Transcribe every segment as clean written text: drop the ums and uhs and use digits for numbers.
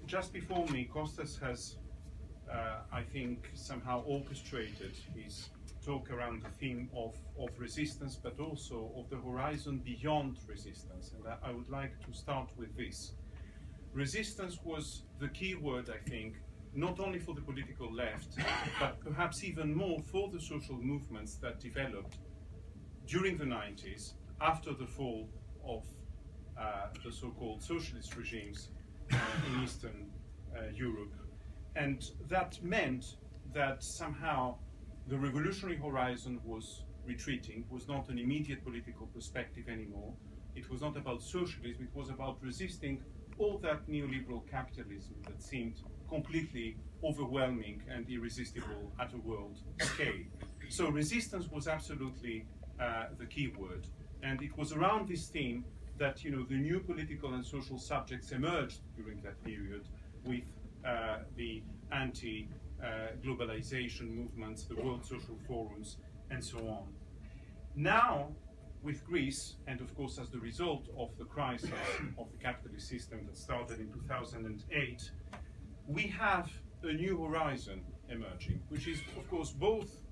Just before me, Kostas has, I think, somehow orchestrated his talk around the theme of resistance, but also of the horizon beyond resistance. And I would like to start with this. Resistance was the key word, I think, not only for the political left, but perhaps even more for the social movements that developed during the 90s, after the fall of the so-called socialist regimes in Eastern Europe. And that meant that somehow the revolutionary horizon was retreating, was not an immediate political perspective anymore. It was not about socialism, it was about resisting all that neoliberal capitalism that seemed completely overwhelming and irresistible at a world scale. So resistance was absolutely the key word. And it was around this theme that the new political and social subjects emerged during that period with the anti-globalization movements, the World Social Forums, and so on. Now, with Greece, and of course as the result of the crisis of the capitalist system that started in 2008, we have a new horizon emerging, which is of course both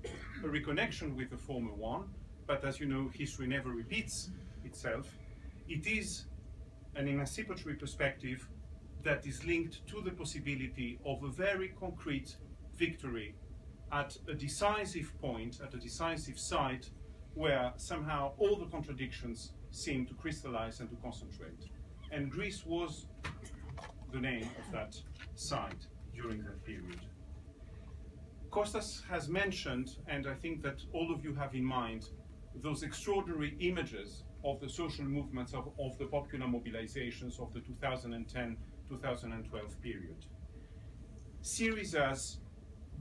a reconnection with the former one, but as you know, history never repeats itself. It is an emancipatory perspective that is linked to the possibility of a very concrete victory at a decisive point, at a decisive site, where somehow all the contradictions seem to crystallize and to concentrate. And Greece was the name of that site during that period. Kostas has mentioned, and I think that all of you have in mind, those extraordinary images of the social movements of the popular mobilizations of the 2010-2012 period. Syriza's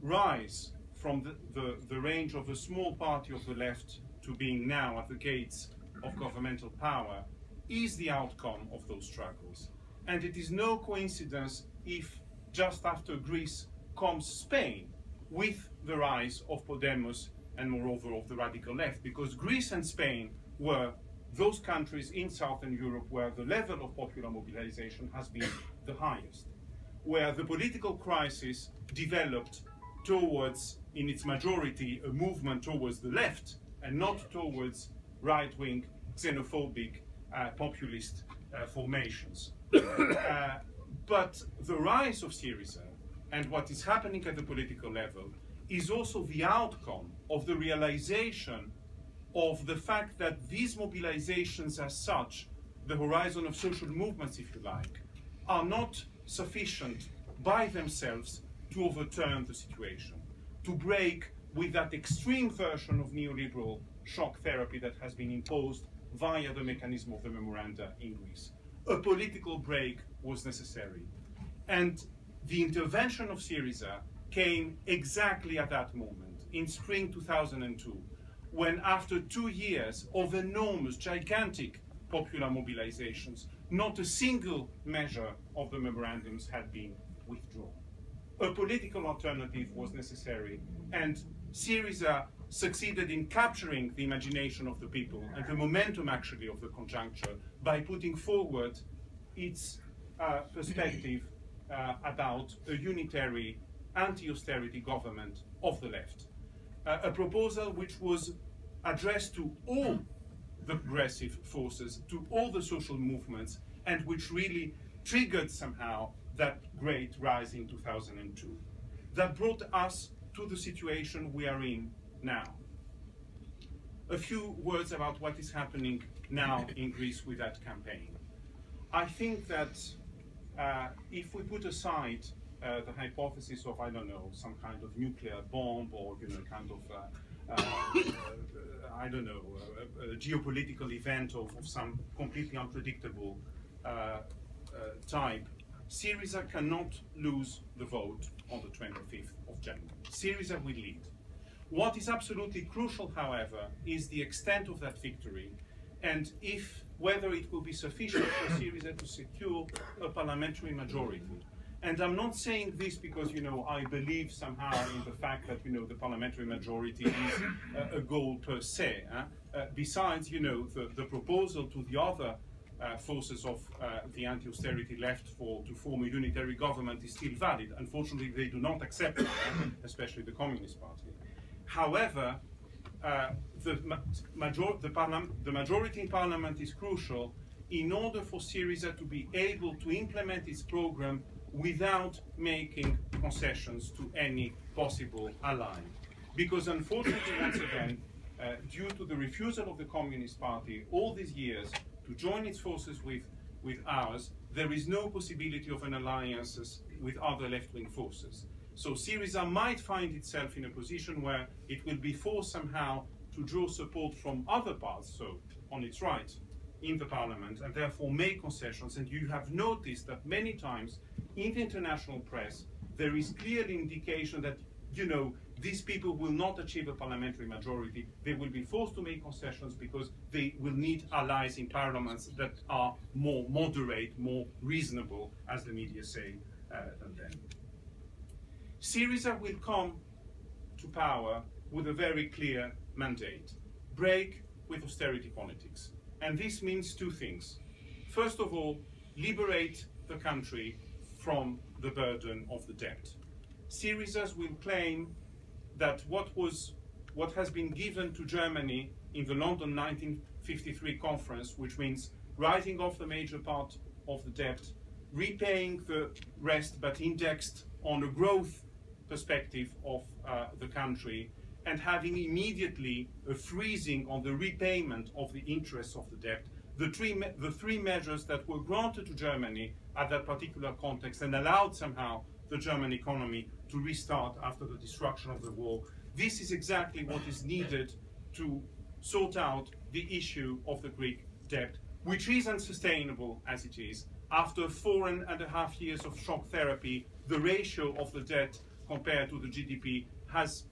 rise from the range of a small party of the left to being now at the gates of governmental power is the outcome of those struggles. And it is no coincidence if just after Greece comes Spain with the rise of Podemos and moreover of the radical left, because Greece and Spain were those countries in Southern Europe where the level of popular mobilization has been the highest, where the political crisis developed towards, in its majority, a movement towards the left and not towards right-wing, xenophobic, populist formations. But the rise of Syriza and what is happening at the political level is also the outcome of the realization of the fact that these mobilizations as such, the horizon of social movements, if you like, are not sufficient by themselves to overturn the situation, to break with that extreme version of neoliberal shock therapy that has been imposed via the mechanism of the memoranda in Greece. A political break was necessary. And the intervention of Syriza came exactly at that moment, in spring 2002, when after 2 years of enormous, gigantic popular mobilizations, not a single measure of the memorandums had been withdrawn. A political alternative was necessary, and Syriza succeeded in capturing the imagination of the people and the momentum actually of the conjuncture by putting forward its perspective about a unitary anti-austerity government of the left. A proposal which was addressed to all the progressive forces, to all the social movements, and which really triggered somehow that great rise in 2002. That brought us to the situation we are in now. A few words about what is happening now in Greece with that campaign. I think that if we put aside the hypothesis of, I don't know, some kind of nuclear bomb or kind of, I don't know, a geopolitical event of some completely unpredictable type, Syriza cannot lose the vote on the 25th of January. Syriza will lead. What is absolutely crucial, however, is the extent of that victory and whether it will be sufficient for Syriza to secure a parliamentary majority. And I'm not saying this because, I believe somehow in the fact that, the parliamentary majority is a goal per se. Besides, the proposal to the other forces of the anti-austerity left to form a unitary government is still valid. Unfortunately, they do not accept it, especially the Communist Party. However, the majority in parliament is crucial in order for Syriza to be able to implement its program without making concessions to any possible ally. Because unfortunately, once again, due to the refusal of the Communist Party all these years to join its forces with ours, there is no possibility of an alliance with other left-wing forces. So Syriza might find itself in a position where it will be forced somehow to draw support from other parts, so on its right, in the parliament, and therefore make concessions. And you have noticed that many times in the international press, there is clearly indication that, you know, these people will not achieve a parliamentary majority. They will be forced to make concessions because they will need allies in parliaments that are more moderate, more reasonable, as the media say, than them. Syriza will come to power with a very clear mandate: break with austerity politics. And this means two things. First of all, liberate the country from the burden of the debt. Syrizas will claim that what has been given to Germany in the London 1953 conference, which means writing off the major part of the debt, repaying the rest but indexed on a growth perspective of the country, and having immediately a freezing on the repayment of the interest of the debt, the three measures that were granted to Germany at that particular context and allowed somehow the German economy to restart after the destruction of the war. This is exactly what is needed to sort out the issue of the Greek debt, which is unsustainable as it is. After 4.5 years of shock therapy, the ratio of the debt compared to the GDP has,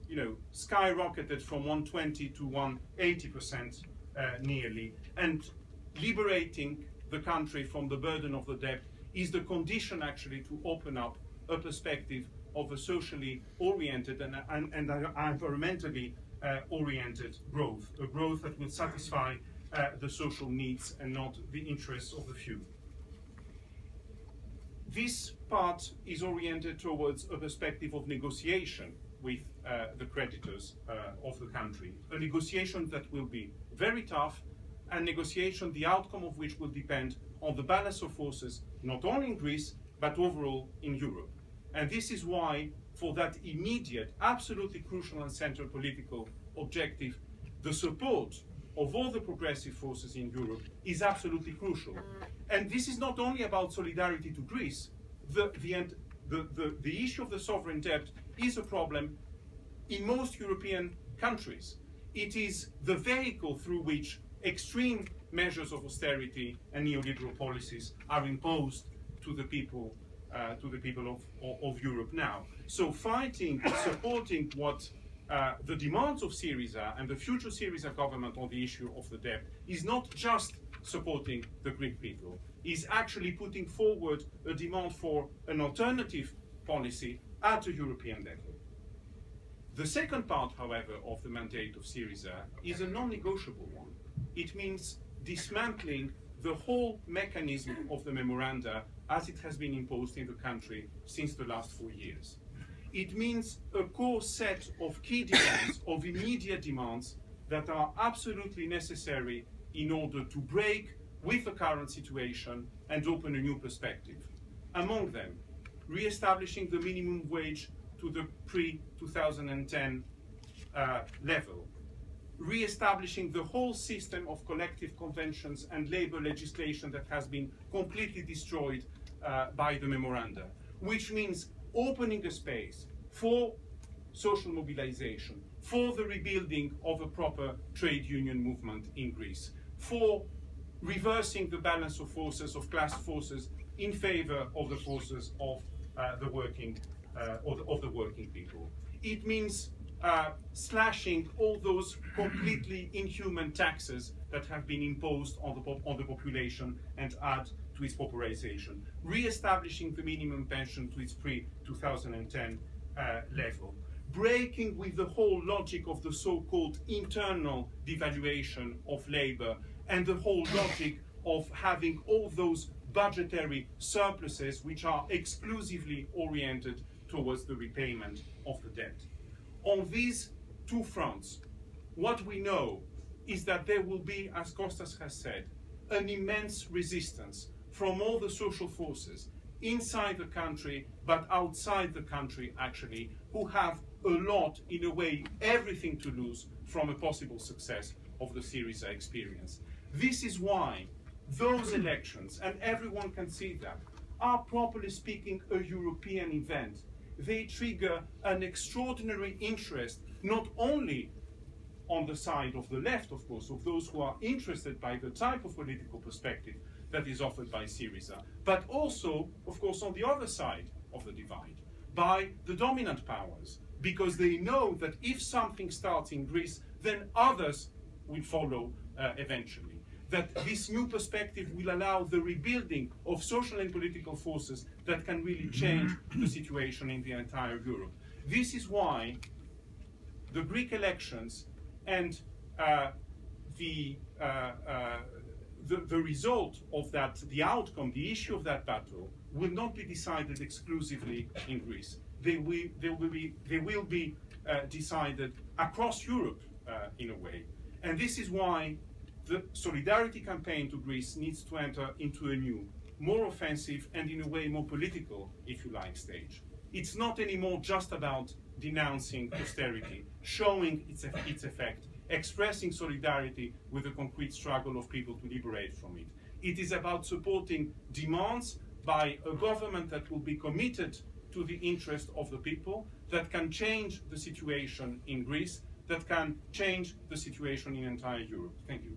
you know, skyrocketed from 120 to 180% nearly. And liberating the country from the burden of the debt is the condition actually to open up a perspective of a socially oriented and environmentally oriented growth, a growth that will satisfy the social needs and not the interests of the few. This part is oriented towards a perspective of negotiation with the creditors of the country, a negotiation that will be very tough, a negotiation the outcome of which will depend on the balance of forces, not only in Greece, but overall in Europe. And this is why, for that immediate, absolutely crucial and central political objective, the support of all the progressive forces in Europe is absolutely crucial. And this is not only about solidarity to Greece. The issue of the sovereign debt is a problem in most European countries. It is the vehicle through which extreme measures of austerity and neoliberal policies are imposed to the people of Europe now. So fighting, supporting what the demands of Syriza and the future Syriza government on the issue of the debt is not just supporting the Greek people, is actually putting forward a demand for an alternative policy at a European level. The second part, however, of the mandate of Syriza is a non-negotiable one. It means dismantling the whole mechanism of the memoranda as it has been imposed in the country since the last 4 years. It means a core set of key demands, of immediate demands, that are absolutely necessary in order to break with the current situation and open a new perspective. Among them, re-establishing the minimum wage to the pre-2010 level, re-establishing the whole system of collective conventions and labor legislation that has been completely destroyed by the memoranda, which means opening a space for social mobilization, for the rebuilding of a proper trade union movement in Greece, for reversing the balance of forces, of class forces, in favor of the forces of the working people. It means slashing all those completely inhuman taxes that have been imposed on the population and add to its popularization, re-establishing the minimum pension to its pre-2010 level, breaking with the whole logic of the so-called internal devaluation of labor and the whole logic of having all those budgetary surpluses which are exclusively oriented towards the repayment of the debt. On these two fronts, what we know is that there will be, as Kostas has said, an immense resistance from all the social forces inside the country, but outside the country actually, who have a lot, in a way, everything to lose from a possible success of the Syriza experience. This is why those elections, and everyone can see that, are properly speaking a European event. They trigger an extraordinary interest, not only on the side of the left, of course, of those who are interested by the type of political perspective that is offered by Syriza, but also, of course, on the other side of the divide, by the dominant powers, because they know that if something starts in Greece, then others will follow eventually. That this new perspective will allow the rebuilding of social and political forces that can really change the situation in the entire Europe. This is why the Greek elections and the result of that, the outcome, the issue of that battle, will not be decided exclusively in Greece. They will be decided across Europe in a way. And this is why the solidarity campaign to Greece needs to enter into a new, more offensive and in a way more political, if you like, stage. It's not anymore just about denouncing austerity, showing its effect, expressing solidarity with the concrete struggle of people to liberate from it. It is about supporting demands by a government that will be committed to the interest of the people, that can change the situation in Greece, that can change the situation in entire Europe. Thank you.